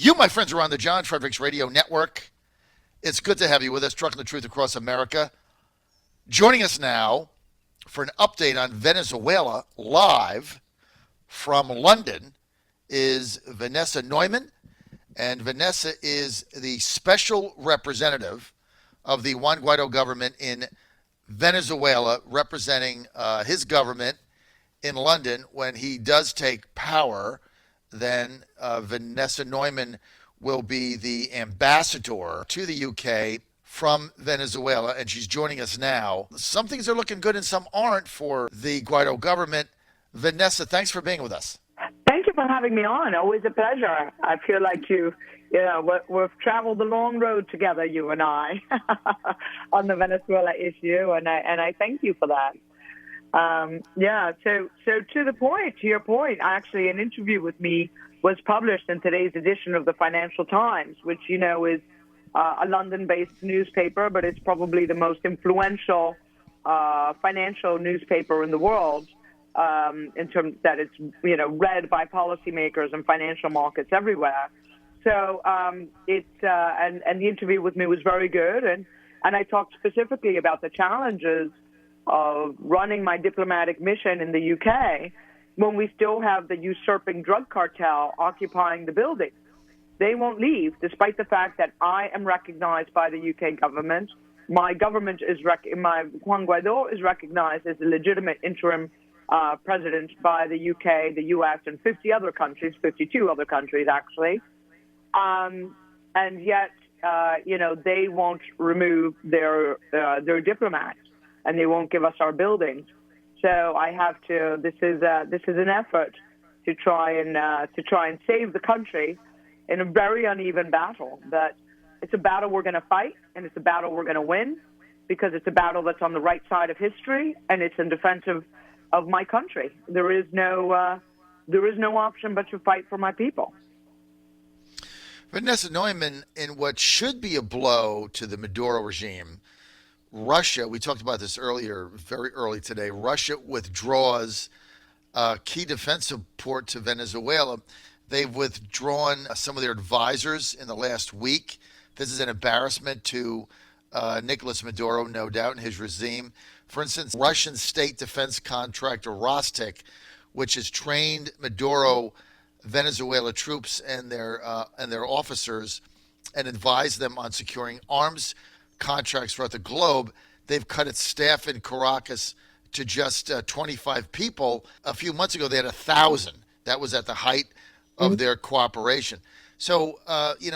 You, my friends, are on the John Fredericks Radio Network. It's good to have you with us, Trucking the Truth Across America. Joining us now for an update on Venezuela live from London is Vanessa Neumann. And Vanessa is the special representative of the Juan Guaido government in Venezuela, representing his government in London. When he does take power, then Vanessa Neumann will be the ambassador to the UK from Venezuela, and she's joining us now. Some things are looking good and some aren't for the Guaido government. Vanessa, thanks for being with us. Thank you for having me on. Always a pleasure. I feel like we've traveled the long road together, you and I, on the Venezuela issue, and I thank you for that. So to your point, actually, an interview with me was published in today's edition of the Financial Times, which, is a London-based newspaper, but it's probably the most influential financial newspaper in the world, in terms that it's, read by policymakers and financial markets everywhere. So and the interview with me was very good, and I talked specifically about the challenges of running my diplomatic mission in the UK when we still have the usurping drug cartel occupying the building. They won't leave, despite the fact that I am recognized by the UK government. My government Juan Guaido is recognized as a legitimate interim president by the UK, the US, and 52 other countries actually. And yet, they won't remove their diplomats, and they won't give us our buildings. So I have to. This is an effort to try and save the country in a very uneven battle. But it's a battle we're going to fight, and it's a battle we're going to win, because it's a battle that's on the right side of history, and it's in defense of my country. There is no option but to fight for my people. Vanessa Neumann, in what should be a blow to the Madura regime, Russia, we talked about this earlier, very early today, Russia withdraws key defense support to Venezuela. They've withdrawn some of their advisors in the last week. This is an embarrassment to Nicolas Maduro, no doubt, and his regime. For instance, Russian state defense contractor Rostec, which has trained Maduro Venezuela troops and their officers and advised them on securing arms contracts throughout the globe. They've cut its staff in Caracas to just 25 people. A few months ago, they had 1,000. That was at the height of their cooperation. So,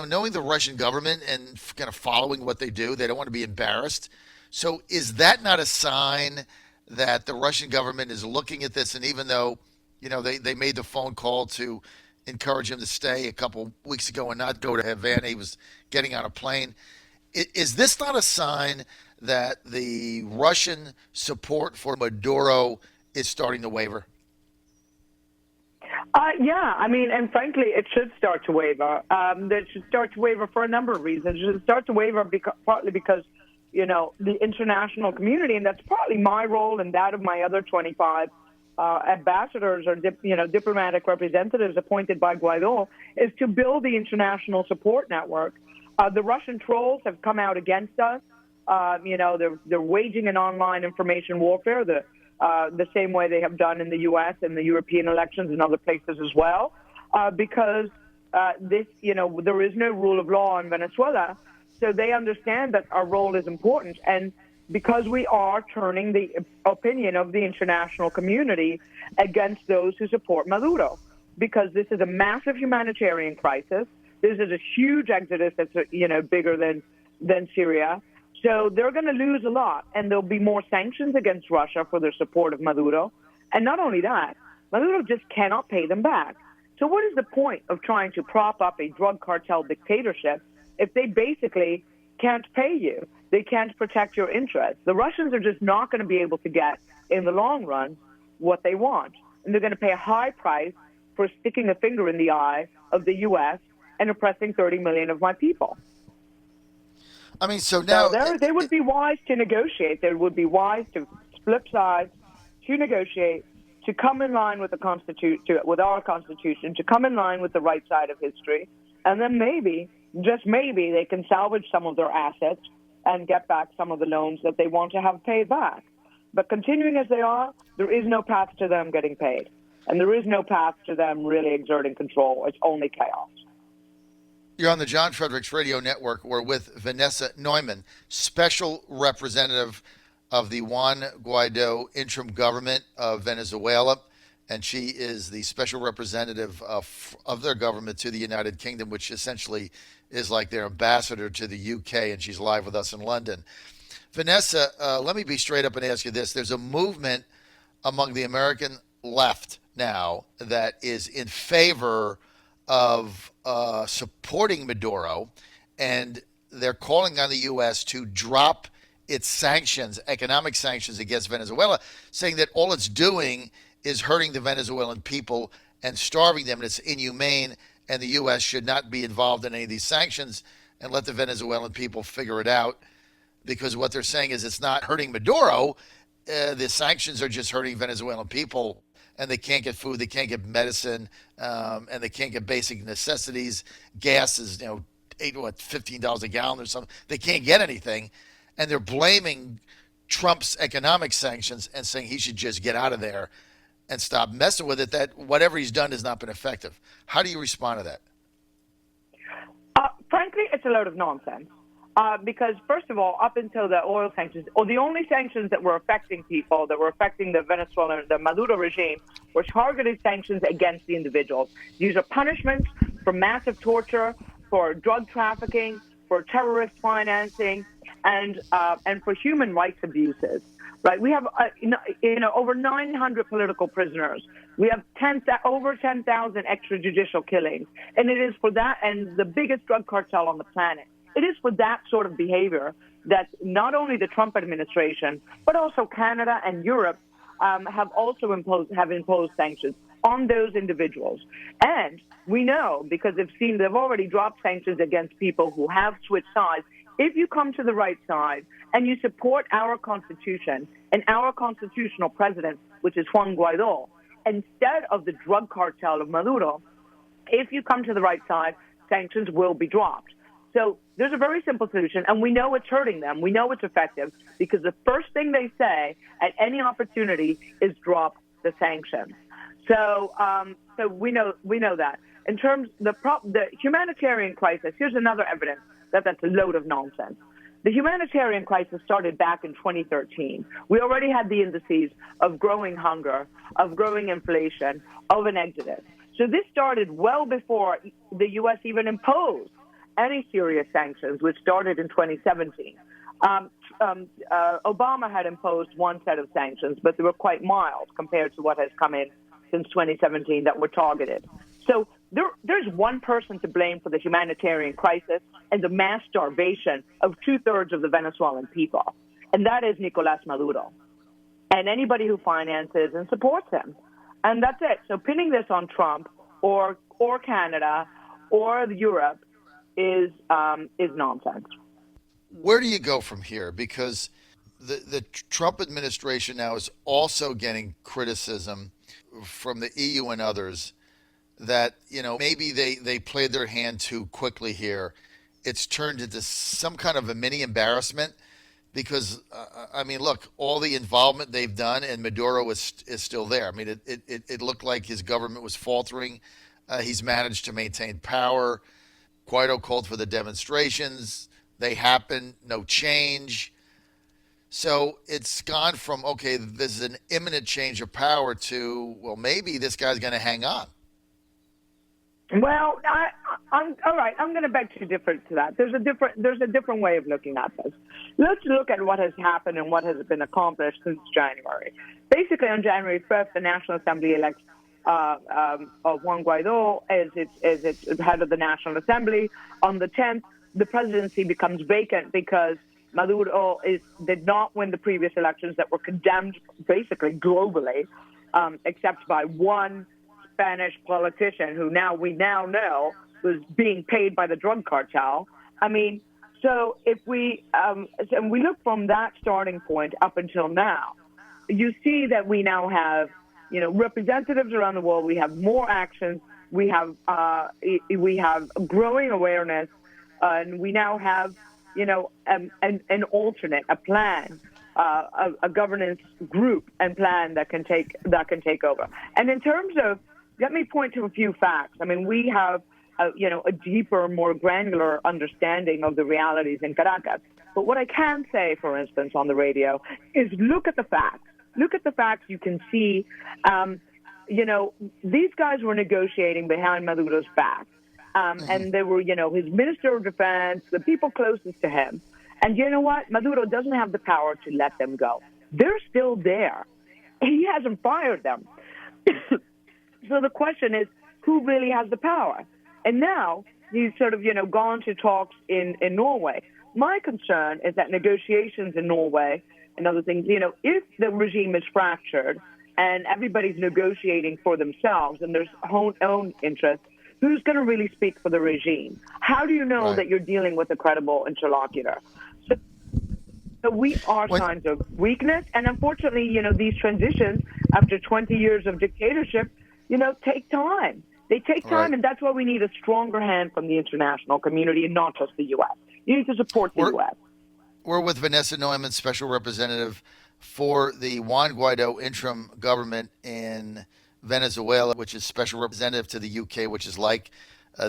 knowing the Russian government and kind of following what they do, they don't want to be embarrassed. So is that not a sign that the Russian government is looking at this, and even though, they made the phone call to encourage him to stay a couple weeks ago and not go to Havana, he was getting on a plane. Is this not a sign that the Russian support for Maduro is starting to waver? And frankly, it should start to waver. It should start to waver for a number of reasons. It should start to waver partly because, the international community, and that's partly my role and that of my other 25 ambassadors or diplomatic representatives appointed by Guaido, is to build the international support network. The Russian trolls have come out against us. They're waging an online information warfare, the same way they have done in the U.S. and the European elections and other places as well, because there is no rule of law in Venezuela. So they understand that our role is important, and because we are turning the opinion of the international community against those who support Maduro, because this is a massive humanitarian crisis. This is a huge exodus that's bigger than Syria. So they're going to lose a lot, and there'll be more sanctions against Russia for their support of Maduro. And not only that, Maduro just cannot pay them back. So what is the point of trying to prop up a drug cartel dictatorship if they basically can't pay you? They can't protect your interests. The Russians are just not going to be able to get, in the long run, what they want. And they're going to pay a high price for sticking a finger in the eye of the U.S. and oppressing 30 million of my people. I mean, so now... they would be wise to negotiate. They would be wise to flip sides, to negotiate, to come in line with the with our Constitution, to come in line with the right side of history, and then maybe, just maybe, they can salvage some of their assets and get back some of the loans that they want to have paid back. But continuing as they are, there is no path to them getting paid. And there is no path to them really exerting control. It's only chaos. You're on the John Fredericks Radio Network. We're with Vanessa Neumann, Special Representative of the Juan Guaido interim government of Venezuela. And she is the special representative of their government to the United Kingdom, which essentially is like their ambassador to the UK. And she's live with us in London. Vanessa, let me be straight up and ask you this. There's a movement among the American left now that is in favor of supporting Maduro, and they're calling on the U.S. to drop its sanctions, economic sanctions against Venezuela, saying that all it's doing is hurting the Venezuelan people and starving them, and it's inhumane, and the U.S. should not be involved in any of these sanctions and let the Venezuelan people figure it out, because what they're saying is it's not hurting Maduro. The sanctions are just hurting Venezuelan people, and they can't get food, they can't get medicine, and they can't get basic necessities. Gas is, $15 a gallon or something. They can't get anything, and they're blaming Trump's economic sanctions and saying he should just get out of there and stop messing with it, that whatever he's done has not been effective. How do you respond to that? Frankly, it's a load of nonsense. Because, first of all, up until the oil sanctions, or the only sanctions that were affecting people, that were affecting the Venezuelan, the Maduro regime, were targeted sanctions against the individuals. These are punishments for massive torture, for drug trafficking, for terrorist financing, and for human rights abuses. Right? We have over 900 political prisoners. We have over 10,000 extrajudicial killings, and it is for that, and the biggest drug cartel on the planet. It is for that sort of behavior that not only the Trump administration, but also Canada and Europe have imposed sanctions on those individuals. And we know, because they've already dropped sanctions against people who have switched sides. If you come to the right side and you support our Constitution and our constitutional president, which is Juan Guaido, instead of the drug cartel of Maduro, if you come to the right side, sanctions will be dropped. So there's a very simple solution, and we know it's hurting them. We know it's effective because the first thing they say at any opportunity is drop the sanctions. So we know that. In terms of the humanitarian crisis, here's another evidence that that's a load of nonsense. The humanitarian crisis started back in 2013. We already had the indices of growing hunger, of growing inflation, of an exodus. So this started well before the U.S. even imposed any serious sanctions, which started in 2017. Obama had imposed one set of sanctions, but they were quite mild compared to what has come in since 2017 that were targeted. So there's one person to blame for the humanitarian crisis and the mass starvation of 2/3 of the Venezuelan people, and that is Nicolás Maduro and anybody who finances and supports him. And that's it. So pinning this on Trump or Canada or Europe is nonsense. Where do you go from here? Because the Trump administration now is also getting criticism from the EU and others that, maybe they played their hand too quickly here. It's turned into some kind of a mini embarrassment because, look, all the involvement they've done and Maduro is still there. I mean, it looked like his government was faltering. He's managed to maintain power. Guaido called for the demonstrations. They happened, no change. So it's gone from, okay, there's an imminent change of power to, well, maybe this guy's going to hang on. Well, I'm all right. I'm going to beg to differ to that. There's a different way of looking at this. Let's look at what has happened and what has been accomplished since January. Basically, on January 1st, the National Assembly elects of Juan Guaido as its head of the National Assembly. On the 10th, the presidency becomes vacant because Maduro did not win the previous elections that were condemned basically globally, except by one Spanish politician who we now know was being paid by the drug cartel. So if we look from that starting point up until now, you see that we now have representatives around the world. We have more actions we have growing awareness, and we now have, an alternate, a plan, a governance group and plan that can take over. And in terms of, let me point to a few facts. I mean, we have a deeper, more granular understanding of the realities in Caracas. But what I can say, for instance, on the radio is look at the facts. Look at the facts. You can see, these guys were negotiating behind Madura's back. And they were, his Minister of Defense, the people closest to him. And you know what? Maduro doesn't have the power to let them go. They're still there. He hasn't fired them. So the question is, who really has the power? And now he's sort of, gone to talks in Norway. My concern is that negotiations in Norway and other things, if the regime is fractured and everybody's negotiating for themselves and there's own interests, who's going to really speak for the regime? How do you know that you're dealing with a credible interlocutor? So we are signs of weakness. And unfortunately, these transitions after 20 years of dictatorship, take time. They take time, and that's why we need a stronger hand from the international community and not just the U.S. You need to support the U.S. We're with Vanessa Neumann, Special Representative for the Juan Guaido interim government in Venezuela, which is Special Representative to the U.K., which is like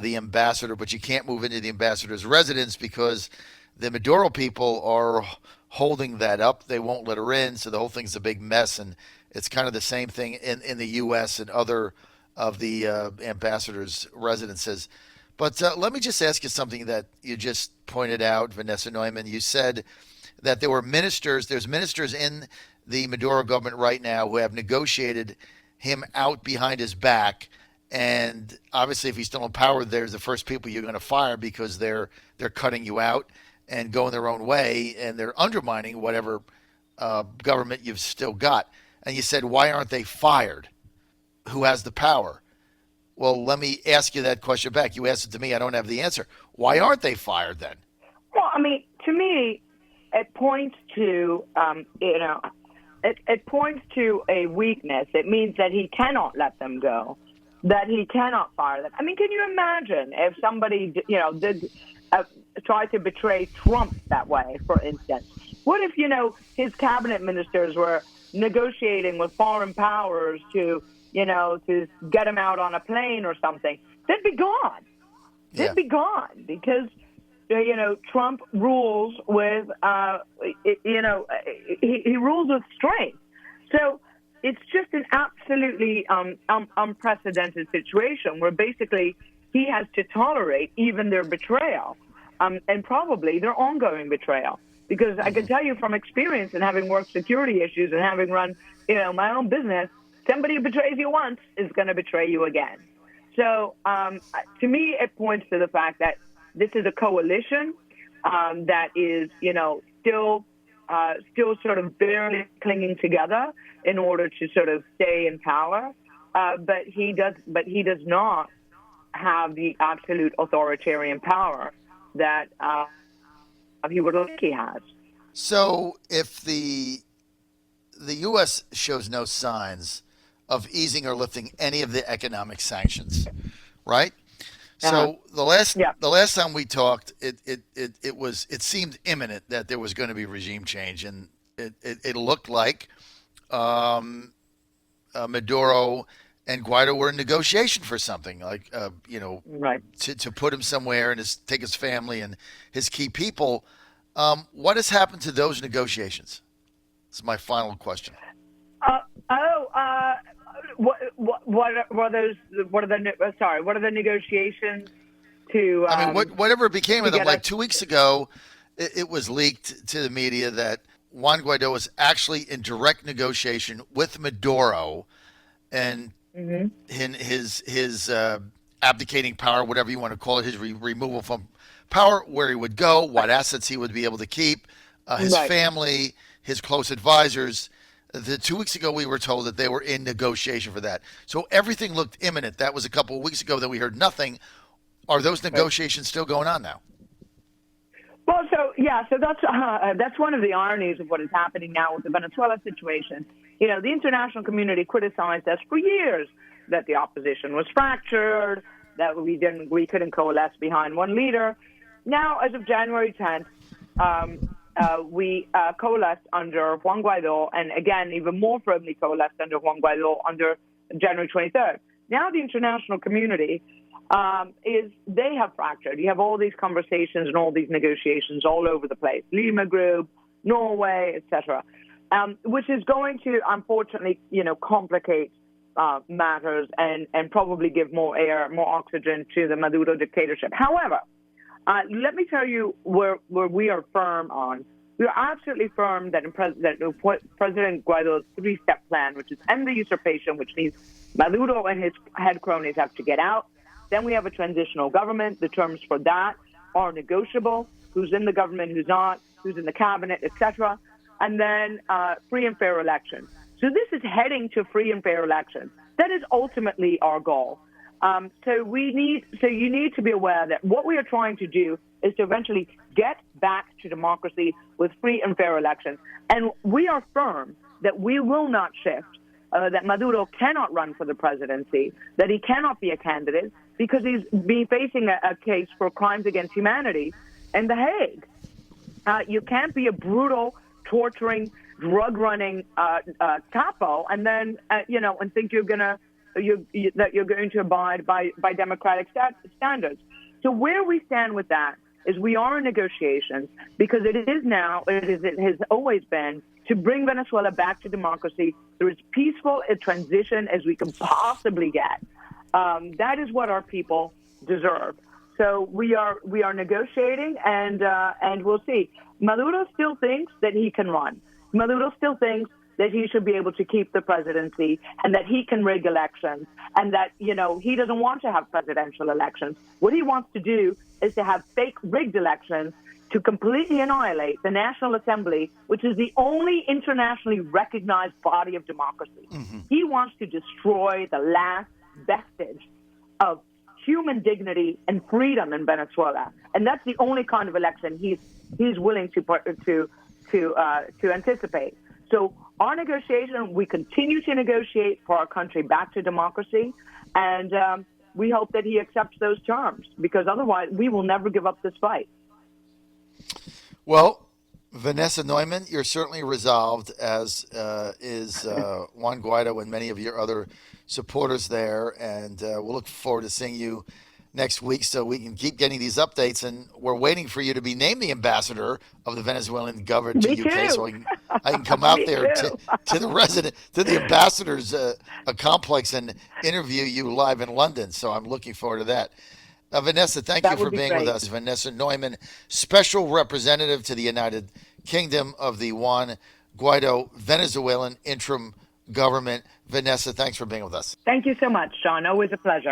the ambassador, but you can't move into the ambassador's residence because the Maduro people are holding that up. They won't let her in, so the whole thing's a big mess, and it's kind of the same thing in the U.S. and other of the ambassador's residences. But let me just ask you something that you just pointed out, Vanessa Neumann. You said that there's ministers in the Maduro government right now who have negotiated him out behind his back. And obviously, if he's still in power, they're the first people you're going to fire because they're cutting you out and going their own way, and they're undermining whatever government you've still got. And you said, why aren't they fired? Who has the power? Well, let me ask you that question back. You asked it to me. I don't have the answer. Why aren't they fired then? Well, I mean, to me, it points to, it points to a weakness. It means that he cannot let them go, that he cannot fire them. I mean, can you imagine if somebody, did try to betray Trump that way, for instance? What if, his cabinet ministers were negotiating with foreign powers to get him out on a plane or something? They'd be gone. They'd be gone because, Trump rules with, he rules with strength. So it's just an absolutely unprecedented situation where basically he has to tolerate even their betrayal and probably their ongoing betrayal. Because I can tell you from experience and having worked security issues and having run, my own business, somebody who betrays you once is going to betray you again. So to me, it points to the fact that this is a coalition that is, still sort of barely clinging together in order to sort of stay in power. But he does not have the absolute authoritarian power that he would like he has. So if the U.S. shows no signs of easing or lifting any of the economic sanctions, right? So the last time we talked, it seemed imminent that there was going to be regime change, and it looked like Maduro and Guaido were in negotiation for something, like to put him somewhere and take his family and his key people. What has happened to those negotiations? This is my final question. What are the negotiations to? I mean, whatever became of them. Like 2 weeks ago, it was leaked to the media that Juan Guaido was actually in direct negotiation with Maduro, and in his abdicating power, whatever you want to call it, his removal from power, where he would go, what assets he would be able to keep, his family, his close advisors. 2 weeks ago, we were told that they were in negotiation for that. So everything looked imminent. That was a couple of weeks ago that we heard nothing. Are those negotiations still going on now? Well, so that's one of the ironies of what is happening now with the Venezuela situation. The international community criticized us for years that the opposition was fractured, that we couldn't coalesce behind one leader. Now, as of January 10th, we coalesced under Juan Guaido, and again, even more firmly coalesced under Juan Guaido under January 23rd. Now the international community they have fractured. You have all these conversations and all these negotiations all over the place. Lima Group, Norway, etc., which is going to, unfortunately, complicate matters and probably give more air, more oxygen to the Maduro dictatorship. However, let me tell you where we are firm on. We are absolutely firm that President Guaido's three-step plan, which is end the usurpation, which means Maduro and his head cronies have to get out. Then we have a transitional government. The terms for that are negotiable. Who's in the government, who's not, who's in the cabinet, etc. And then free and fair elections. So this is heading to free and fair elections. That is ultimately our goal. So you need to be aware that what we are trying to do is to eventually get back to democracy with free and fair elections. And we are firm that we will not shift, that Maduro cannot run for the presidency, that he cannot be a candidate because he's facing a case for crimes against humanity in The Hague. You can't be a brutal, torturing, drug-running capo and then, and think that you're going to abide by democratic standards. So where we stand with that is we are in negotiations because it has always been to bring Venezuela back to democracy through as peaceful a transition as we can possibly get. That is what our people deserve. So we are negotiating, and we'll see. Maduro still thinks that he can run. Maduro still thinks that he should be able to keep the presidency and that he can rig elections and that, he doesn't want to have presidential elections. What he wants to do is to have fake rigged elections to completely annihilate the National Assembly, which is the only internationally recognized body of democracy. Mm-hmm. He wants to destroy the last vestige of human dignity and freedom in Venezuela. And that's the only kind of election he's willing to anticipate. So our negotiation, we continue to negotiate for our country back to democracy, and we hope that he accepts those terms, because otherwise we will never give up this fight. Well, Vanessa Neumann, you're certainly resolved, as is Juan Guaido and many of your other supporters there, and we'll look forward to seeing you next week so we can keep getting these updates. And we're waiting for you to be named the ambassador of the Venezuelan government to Me UK, too. so I can come out there to the ambassador's complex and interview you live in London. So I'm looking forward to that. Vanessa, thank you for being with us. Vanessa Neumann, Special Representative to the United Kingdom of the Juan Guaido Venezuelan Interim Government. Vanessa, thanks for being with us. Thank you so much, Sean. Always a pleasure.